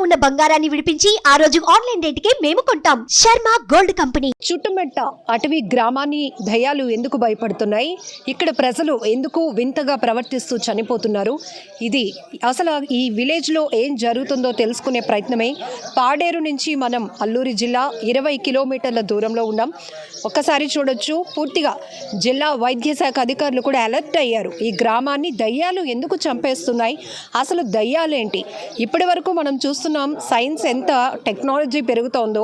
ఉన్న బంగారాన్ని విడిపించి ఆ రోజు ఆన్లైన్ రేటుకే మేము కొంటాం. Sharma gold company. చుట్టుమెట్ట అటవీ గ్రామాన్ని దయ్యాలు ఎందుకు భయపడుతున్నాయి? ఇక్కడ ప్రజలు ఎందుకు వింతగా ప్రవర్తిస్తూ చనిపోతున్నారు? ఇది అసలు ఈ విలేజ్లో ఏం జరుగుతుందో తెలుసుకునే ప్రయత్నమే. పాడేరు నుంచి మనం అల్లూరి జిల్లా 20 కిలోమీటర్ల దూరంలో ఉన్నాం. ఒక్కసారి చూడొచ్చు, పూర్తిగా జిల్లా వైద్య శాఖ అధికారులు కూడా అలర్ట్ అయ్యారు. ఈ గ్రామాన్ని దయ్యాలు ఎందుకు చంపేస్తున్నాయి, అసలు దయ్యాలేంటి? ఇప్పటి వరకు మనం చూస్తున్నాం సైన్స్ ఎంత టెక్నాలజీ పెరుగుతోందో.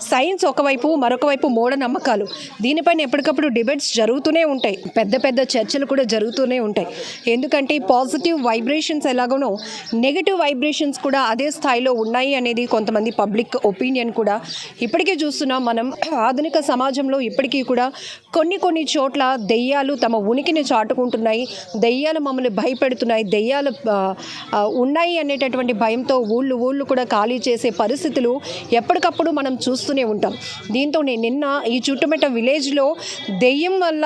సైన్స్ ఒకవైపు, మరొక వైపు మూఢనమ్మకాలు. దీనిపైన ఎప్పటికప్పుడు డిబేట్స్ జరుగుతూనే ఉంటాయి, పెద్ద పెద్ద చర్చలు కూడా జరుగుతూనే ఉంటాయి. ఎందుకంటే పాజిటివ్ వైబ్రేషన్స్ ఎలాగోనో నెగిటివ్ వైబ్రేషన్స్ కూడా అదే స్థాయిలో ఉన్నాయి అనేది కొంతమంది పబ్లిక్ ఒపీనియన్ కూడా. ఇప్పటికీ చూస్తున్నాం మనం ఆధునిక సమాజంలో ఇప్పటికీ కూడా కొన్ని చోట్ల దెయ్యాలు తమ ఉనికిని చాటుకుంటున్నాయి, దెయ్యాలు మమ్మల్ని భయపెడుతున్నాయి, దెయ్యాలు ఉన్నాయి అనేటటువంటి భయంతో ఊళ్ళు కూడా ఖాళీ చేసే పరిస్థితులు ఎప్పటికప్పుడు మనం చూస్తూనే ఉంటాం. దీంతో నిన్న ఈ చుట్టుమెట్ట విలేజ్లో దెయ్యం వల్ల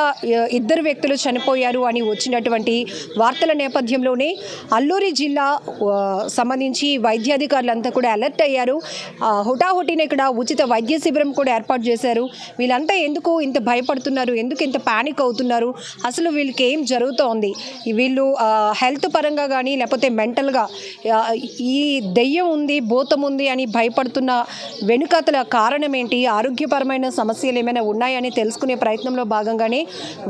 2 వ్యక్తులు చనిపోయారు అని వచ్చినటువంటి వార్తల నేపథ్యంలోనే అల్లూరి జిల్లా సంబంధించి వైద్యాధికారులంతా కూడా అలర్ట్ అయ్యారు. హుటాహుటిన ఇక్కడ ఉచిత వైద్య శిబిరం కూడా ఏర్పాటు చేశారు. వీళ్ళంతా ఎందుకు ఇంత భయపడుతున్నారు, ఎందుకు ఇంత ప్యానిక్ అవుతున్నారు, అసలు వీళ్ళకి ఏం జరుగుతోంది, వీళ్ళు హెల్త్ పరంగా కానీ లేకపోతే మెంటల్గా ఈ దెయ్యం ఉంది, భూతం ఉంది అని భయపడుతున్న వెనుకతల కారణం ఏంటి, ఆరోగ్యపరమైన సమస్యలు ఏమైనా ఉన్నాయని తెలుసుకునే ప్రయత్నంలో భాగంగానే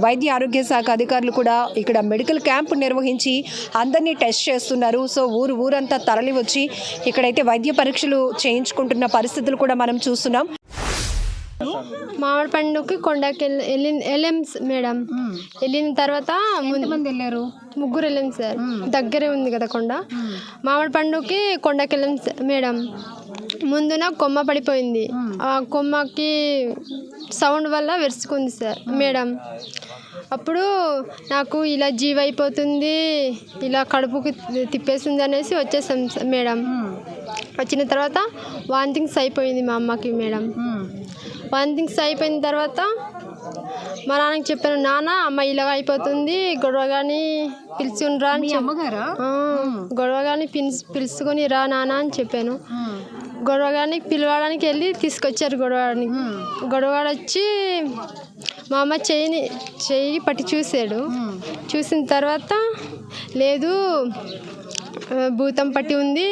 వైద్య ఆరోగ్య శాఖ అధికారులు కూడా ఇక్కడ మెడికల్ క్యాంప్ నిర్వహించి అందరినీ టెస్ట్ చేస్తున్నారు. సో ఊరంతా తరలి వచ్చి ఇక్కడైతే వైద్య పరీక్షలు చేయించుకుంటున్న పరిస్థితులు కూడా మనం చూస్తున్నాం. మామిడి పండుకి కొండకి వెళ్ళాం మేడం. వెళ్ళిన తర్వాత ఎంతమంది వెళ్ళారు? 3 వెళ్ళాం సార్. దగ్గరే ఉంది కదా కొండ. మామిడి పండుకి కొండకి వెళ్ళాం మేడం. ముందున కొమ్మ పడిపోయింది. ఆ కొమ్మకి సౌండ్ వల్ల వెరుచుకుంది సార్ మేడం. అప్పుడు నాకు ఇలా జీవైపోతుంది, ఇలా కడుపుకి తిప్పేస్తుంది అనేసి వచ్చేసాం మేడం. వచ్చిన తర్వాత వాంతింగ్స్ అయిపోయింది మా అమ్మకి మేడం. వాంతింగ్స్ అయిపోయిన తర్వాత మా నాన్నకి చెప్పాను, నాన్న అమ్మ ఇలా అయిపోతుంది, గొడవ కానీ పిలుచుకుని రా అని గొడవ కానీ పిలుచుకొని రా నాన్న అని చెప్పాను. గొడవగాని పిలవడానికి వెళ్ళి తీసుకొచ్చారు. గొడవగాడు వచ్చి మా అమ్మ చెయ్యి పట్టి చూశాడు. చూసిన తర్వాత లేదు భూతం పట్టి ఉంది,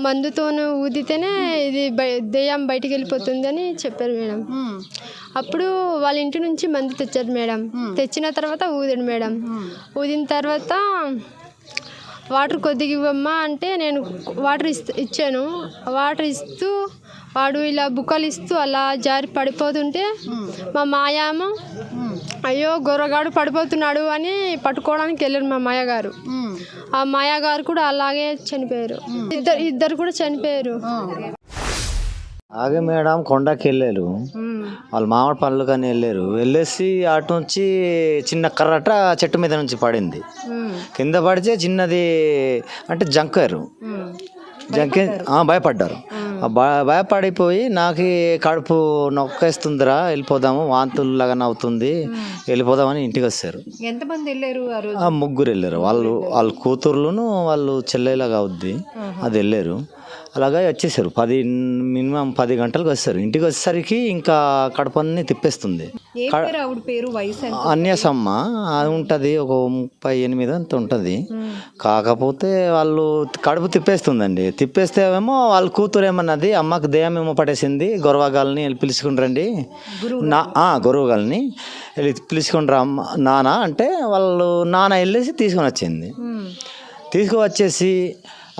మందుతో ఊదితేనే ఇది దెయ్యం బయటికి వెళ్ళిపోతుంది అని చెప్పారు మేడం. అప్పుడు వాళ్ళ ఇంటి నుంచి మందు తెచ్చారు మేడం. తెచ్చిన తర్వాత ఊదాడు మేడం. ఊదిన తర్వాత వాటర్ కొద్దిగా ఇవ్వమ్మా అంటే నేను వాటర్ ఇచ్చాను. వాటర్ ఇస్తూ వాడు ఇలా బుక్కలు ఇస్తూ అలా జారి పడిపోతుంటే మా మాయమ్మ అయ్యో గొర్రగాడు పడిపోతున్నాడు అని పట్టుకోవడానికి వెళ్ళారు మా మాయగారు. ఆ మాయగారు కూడా అలాగే చనిపోయారు. ఇద్దరు కూడా చనిపోయారు. ఆగే మేడం కొండకి వెళ్ళారు, వాళ్ళు మామిడి పళ్ళు కానీ వెళ్ళేసి అటు నుంచి చిన్న కర్రట చెట్టు మీద నుంచి పడింది. కింద పడితే చిన్నది అంటే జంకారు, భయపడ్డారు. భయపడిపోయి నాకు కడుపు నొక్కేస్తుందిరా, వెళ్ళిపోదాము, వాంతుల్లాగా అవుతుంది, వెళ్ళిపోదామని ఇంటికి వచ్చారు. ఎంతమంది వెళ్ళారు? 3 వెళ్ళారు. వాళ్ళ కూతుర్లును వాళ్ళు చెల్లెలాగా అవుద్ది, అది వెళ్ళారు. అలాగే వచ్చేసారు. మినిమం 10 గంటలకు వస్తారు. ఇంటికి వచ్చేసరికి ఇంకా కడుపు అన్ని తిప్పేస్తుంది. అన్యసమ్మ అది ఉంటుంది, ఒక 38 అంత ఉంటుంది. కాకపోతే వాళ్ళు కడుపు తిప్పేస్తుందండి. తిప్పేస్తేమో వాళ్ళ కూతురు ఏమన్నది, అమ్మకు దెయ్యం ఏమో పట్టేసింది, గొరవగాల్ని వెళ్ళి పిలుచుకుని రండి, గొరవగాల్ని వెళ్ళి పిలుచుకుని రా నాన్న అంటే వాళ్ళు నాన్న వెళ్ళేసి తీసుకొని వచ్చింది. తీసుకువచ్చేసి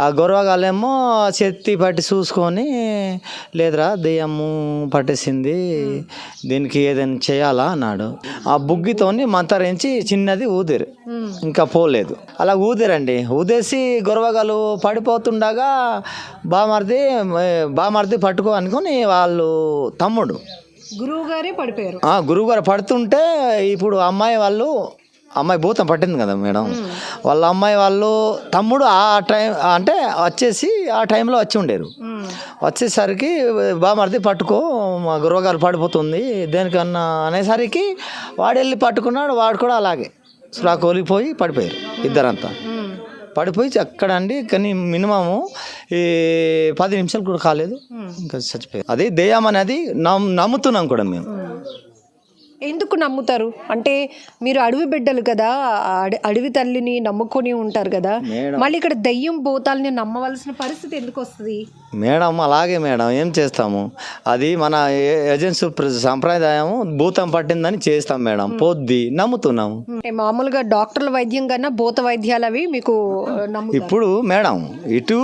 ఆ గొరవగాలేమో చెత్తి పట్టి చూసుకొని, లేదురా దెయ్యము పట్టేసింది, దీనికి ఏదైనా చేయాలా అన్నాడు. ఆ బుగ్గితోని మంతరించి చిన్నది ఊదిరు, ఇంకా పోలేదు. అలా ఊదిరండి. ఊదేసి గొరవగాలు పడిపోతుండగా బామర్ది పట్టుకో అనుకొని వాళ్ళు తమ్ముడు గురువుగారే పడిపోయారు. గురువుగారు పడుతుంటే ఇప్పుడు అమ్మాయి భూతం పట్టింది కదా మేడం, వాళ్ళ అమ్మాయి వాళ్ళు తమ్ముడు ఆ టైం అంటే వచ్చేసి ఆ టైంలో వచ్చి ఉండేరు. వచ్చేసరికి బామర్ది పట్టుకో, మా గురువుగారు పడిపోతుంది దేనికన్నా అనేసరికి వాడు వెళ్ళి పట్టుకున్నాడు. వాడు కూడా అలాగే సురా కోలిపోయి పడిపోయారు ఇద్దరంతా. పడిపోయి అక్కడ అండి, కానీ మినిమము ఈ 10 నిమిషాలు కూడా కాలేదు, ఇంకా చచ్చిపోయాయి. అదే దెయ్యం అనేది నమ్ముతున్నాం కూడా మేము. ఎందుకు నమ్ముతారు అంటే మీరు అడవి బిడ్డలు కదా, అడవి తల్లిని నమ్ముకొని ఉంటారు కదా, మళ్ళీ ఇక్కడ దయ్యం భూతాలని నమ్మవలసిన పరిస్థితి ఎందుకు వస్తుంది? మేడం అలాగే మేడం, ఏం చేస్తాము, అది మన ఏజెన్సీ సంప్రదాయం, భూతం పట్టిందని చేస్తాం మేడం, పోద్ది నమ్ముతున్నాము. అంటే మామూలుగా డాక్టర్ల వైద్యం కన్నా భూత వైద్యాలు అవి మీకు నమ్ముతారు. ఇప్పుడు మేడం ఇటు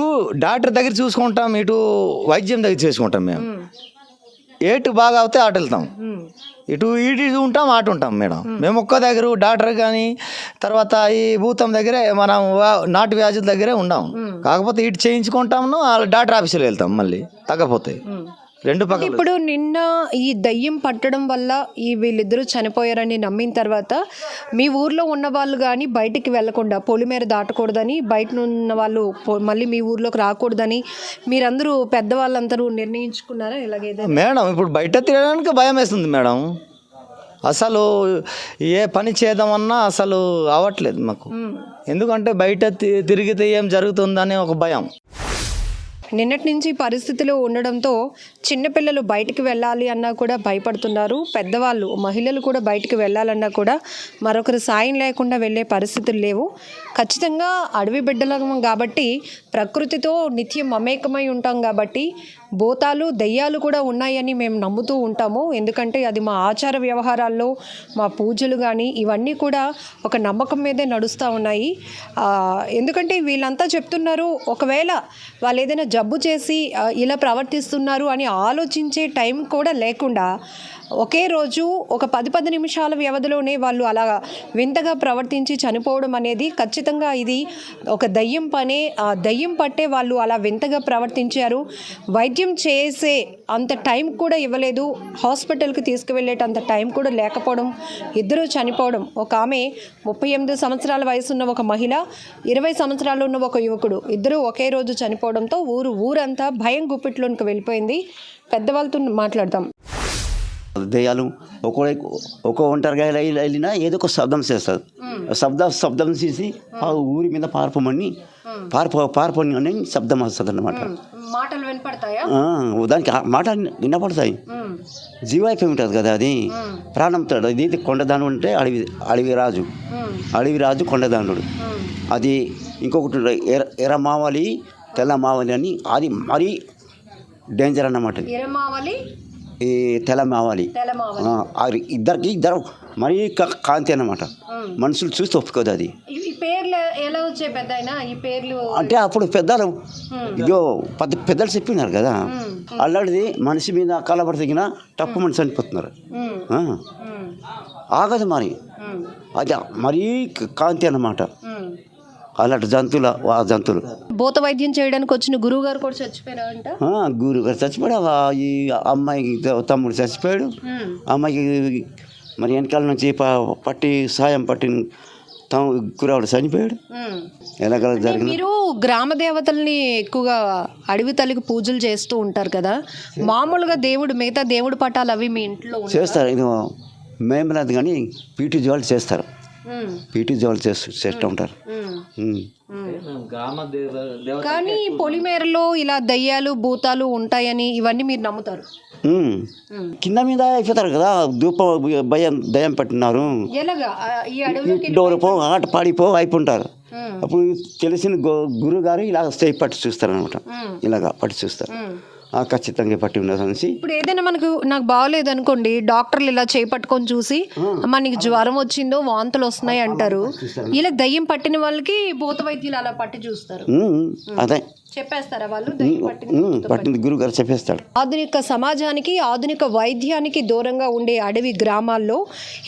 డాక్టర్ దగ్గర చూసుకుంటాం, ఇటు వైద్యం దగ్గర చేసుకుంటాం. మేము ఏటు బాగా అవుతే అటు వెళ్తాం, ఇటు ఉంటాం అటు ఉంటాం మేడం. మేము ఒక్క దగ్గర డాక్టర్ కానీ తర్వాత ఈ భూతం దగ్గరే మనం నాటు వ్యాధుల దగ్గరే ఉండాం. కాకపోతే ఇటు చేయించుకుంటాము, డాక్టర్ ఆఫీసులో వెళ్తాం, మళ్ళీ తగ్గపోతాయి. రెండు పక్కల. ఇప్పుడు నిన్న ఈ దయ్యం పట్టడం వల్ల ఈ వీళ్ళిద్దరూ చనిపోయారని నమ్మిన తర్వాత మీ ఊర్లో ఉన్న వాళ్ళు కానీ బయటికి వెళ్లకుండా, పొలిమేర దాటకూడదని, బయట ఉన్న వాళ్ళు మళ్ళీ మీ ఊర్లోకి రాకూడదని మీరందరూ పెద్దవాళ్ళందరూ నిర్ణయించుకున్నారా? ఇలాగేదో మేడం ఇప్పుడు బయట తిరగడానికి భయం వేస్తుంది మేడం, అసలు ఏ పని చేద్దామన్నా అసలు అవ్వట్లేదు మాకు. ఎందుకంటే బయట తిరిగితే ఏం జరుగుతుందని ఒక భయం. నిన్నటి నుంచి పరిస్థితులు ఉండడంతో చిన్నపిల్లలు బయటికి వెళ్ళాలి అన్నా కూడా భయపడుతున్నారు. పెద్దవాళ్ళు, మహిళలు కూడా బయటికి వెళ్ళాలన్నా కూడా మరొకరు సాయం లేకుండా వెళ్ళే పరిస్థితులు లేవు. ఖచ్చితంగా అడవి బిడ్డలం కాబట్టి ప్రకృతితో నిత్యం మమేకమై ఉంటాం కాబట్టి భూతాలు దెయ్యాలు కూడా ఉన్నాయని మేము నమ్ముతూ ఉంటాము. ఎందుకంటే అది మా ఆచార వ్యవహారాల్లో, మా పూజలు కానీ ఇవన్నీ కూడా ఒక నమ్మకం మీదే నడుస్తూ ఉన్నాయి. ఎందుకంటే వీళ్ళంతా చెప్తున్నారు, ఒకవేళ వాళ్ళు ఏదైనా జబ్బు చేసి ఇలా ప్రవర్తిస్తున్నారు అని ఆలోచించే టైం కూడా లేకుండా ఒకే రోజు ఒక 10 నిమిషాల వ్యవధిలోనే వాళ్ళు అలా వింతగా ప్రవర్తించి చనిపోవడం అనేది ఖచ్చితంగా ఇది ఒక దయ్యం పనే. ఆ దయ్యం పట్టే వాళ్ళు అలా వింతగా ప్రవర్తించారు. వైద్యం చేసే అంత టైం కూడా ఇవ్వలేదు, హాస్పిటల్కి తీసుకువెళ్ళేటంత టైం కూడా లేకపోవడం, ఇద్దరూ చనిపోవడం. ఒక ఆమె 38 సంవత్సరాల వయసున్న ఒక మహిళ, 20 సంవత్సరాలు ఉన్న ఒక యువకుడు, ఇద్దరూ ఒకే రోజు చనిపోవడంతో ఊరంతా భయం గుప్పిట్లోనికి వెళ్ళిపోయింది. పెద్దవాళ్ళతో మాట్లాడతాం. దెయ్యాలు ఒక్కో ఒంటరిగా వెళ్ళినా ఏదో ఒక శబ్దం చేస్తుంది. శబ్దం చేసి ఆ ఊరి మీద పారిపోని అని శబ్దం వస్తుంది అన్నమాట. మాటలు వినపడతాయా? దానికి మాట వినపడతాయి. జీవైపోయి ఉంటుంది కదా అది, ప్రాణంతో. ఇది కొండదాను అంటే అడవి రాజు కొండదానుడు. అది ఇంకొకటి ఎర్ర మావాలి, తెల్ల మావాలి అని, అది మరీ డేంజర్ అన్నమాట. ఈ తెల్ల మావాలి ఇద్దరు మరీ కాంతి అన్నమాట. మనుషులు చూస్తే ఒప్పుకోదు అది. అంటే అప్పుడు పెద్దలు పెద్దలు చెప్పినారు కదా, అల్లాడిది మనిషి మీద కలబడితగిన తప్పు మనిషి చనిపోతున్నారు. ఆగదు మరి, అది మరీ కాంతి అన్నమాట. అలాంటి జంతువులు. భూత వైద్యం చేయడానికి వచ్చిన గురువు గారు కూడా చచ్చిపోయారంట. గురువు గారు చచ్చిపోయాడు, ఈ అమ్మాయికి తమ్ముడు చచ్చిపోయాడు. అమ్మాయికి మరి వెనకాల నుంచి సాయం పట్టి కురాడు చనిపోయాడు. ఎలాగ జరిగింది. మీరు గ్రామ దేవతల్ని ఎక్కువగా అడవి తల్లికి పూజలు చేస్తూ ఉంటారు కదా, మామూలుగా మిగతా దేవుడి పటాలు అవి మీ ఇంట్లో చేస్తారు? ఇది మేము లేదు కానీ పీటీ జోళ్ళు చేస్తారు. పీటీ జోళ్ళు చేస్తూ ఉంటారు. కానీ పొలిమేరలో ఇలా దయ్యాలు భూతాలు ఉంటాయని ఇవన్నీ మీరు నమ్ముతారు? కింద మీద అయిపోతారు కదా, దయ్యం పట్టినారు, డోరు ఆట పాడిపో అయిపోంటారు. అప్పుడు తెలిసిన గురువు గారు ఇలా స్టే పట్టి చూస్తారు అనమాట. ఇలాగా పట్టి చూస్తారు, ఖచ్చితంగా పట్టి ఉన్నది అనేసి. ఇప్పుడు ఏదైనా నాకు బాగోలేదు అనుకోండి, డాక్టర్లు ఇలా చేపట్టుకొని చూసి మనకి జ్వరం వచ్చిందో వాంతులు వస్తున్నాయి అంటారు. ఇలా దయ్యం పట్టిన వాళ్ళకి భూత వైద్యులు అలా పట్టి చూస్తారు. అదే చెప్పేస్తారా వాళ్ళు? పట్టింది గురువు గారు చెప్పేస్తాడు. ఆధునిక సమాజానికి, ఆధునిక వైద్యానికి దూరంగా ఉండే అడవి గ్రామాల్లో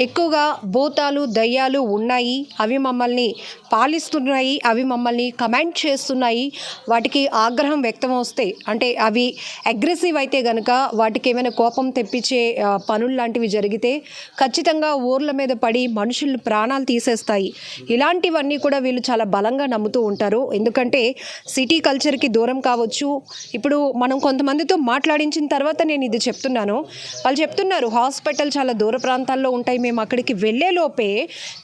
ఎక్కువగా భూతాలు దయ్యాలు ఉన్నాయి. అవి మమ్మల్ని పాలిస్తున్నాయి, అవి మమ్మల్ని కమెంట్ చేస్తున్నాయి. వాటికి ఆగ్రహం వ్యక్తం వస్తే, అంటే అవి అగ్రెసివ్ అయితే గనక, వాటికి ఏమైనా కోపం తెప్పించే పనులు లాంటివి జరిగితే ఖచ్చితంగా ఊర్ల మీద పడి మనుషులు ప్రాణాలు తీసేస్తాయి. ఇలాంటివన్నీ కూడా వీళ్ళు చాలా బలంగా నమ్ముతూ ఉంటారు. ఎందుకంటే సిటీ కల్చర్ దగ్గరికి దూరం కావచ్చు. ఇప్పుడు మనం కొంతమందితో మాట్లాడించిన తర్వాత నేను ఇది చెప్తున్నాను. వాళ్ళు చెప్తున్నారు హాస్పిటల్ చాలా దూర ప్రాంతాల్లో ఉంటాయి, మేము అక్కడికి వెళ్ళేలోపే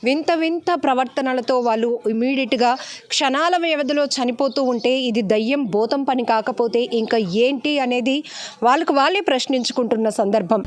వింత వింత ప్రవర్తనలతో వాళ్ళు ఇమీడియట్గా క్షణాల వ్యవధిలో చనిపోతూ ఉంటే ఇది దయ్యం భూతం పని కాకపోతే ఇంకా ఏంటి అనేది వాళ్ళకు వాళ్ళే ప్రశ్నించుకుంటున్న సందర్భం.